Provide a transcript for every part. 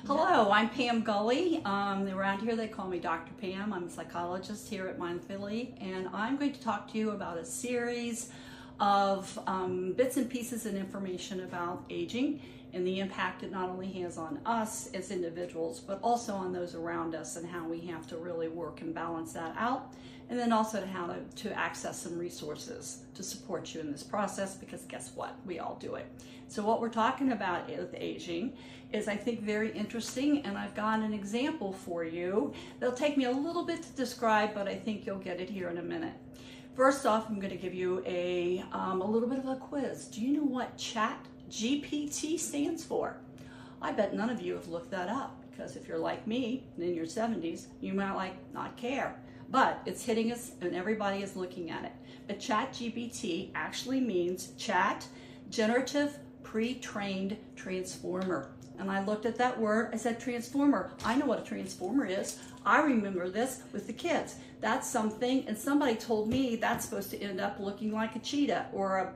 Hello, I'm Pam Gulley. Around here they call me Dr. Pam. I'm a psychologist here at Philly, and I'm going to talk to you about a series of bits and pieces and information about aging and the impact it not only has on us as individuals, but also on those around us, and how we have to really work and balance that out. And then also how to access some resources to support you in this process, because guess what? We all do it. So what we're talking about with aging is, I think, very interesting, and I've got an example for you. That'll take me a little bit to describe, but I think you'll get it here in a minute. First off, I'm going to give you a little bit of a quiz. Do you know what ChatGPT stands for? I bet none of you have looked that up, because if you're like me and in your 70s, you might not care. But it's hitting us and everybody is looking at it. But ChatGPT actually means Chat Generative Pre-trained Transformer. And I looked at that word, I said transformer. I know what a transformer is. I remember this with the kids. That's something, and somebody told me that's supposed to end up looking like a cheetah or a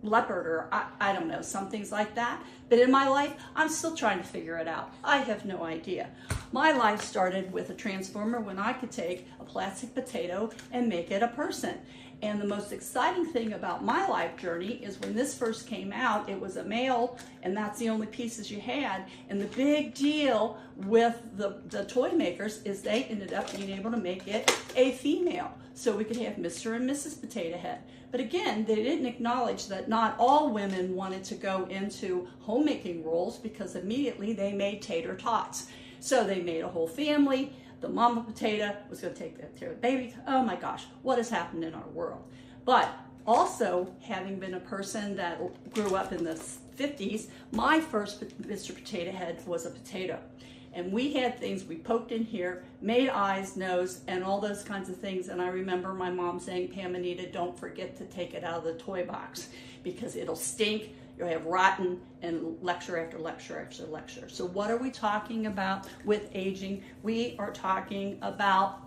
leopard, or I don't know, some things like that. But in my life, I'm still trying to figure it out. I have no idea. My life started with a transformer when I could take a plastic potato and make it a person. And the most exciting thing about my life journey is when this first came out, it was a male, and that's the only pieces you had. And the big deal with the toy makers is they ended up being able to make it a female. So we could have Mr. and Mrs. Potato Head. But again, they didn't acknowledge that not all women wanted to go into homemaking roles, because immediately they made tater tots. So they made a whole family. The mama potato was going to take care of the baby. Oh my gosh, what has happened in our world? But also, having been a person that grew up in the 50s, my first Mr. Potato Head was a potato. And we had things we poked in here, made eyes, nose, and all those kinds of things. And I remember my mom saying, Pam, Anita, don't forget to take it out of the toy box, because it'll stink. You'll have rotten, and lecture after lecture after lecture. So what are we talking about with aging? We are talking about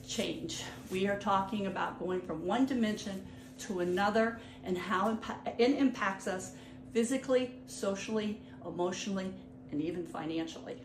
change. We are talking about going from one dimension to another, and how it impacts us physically, socially, emotionally, and even financially.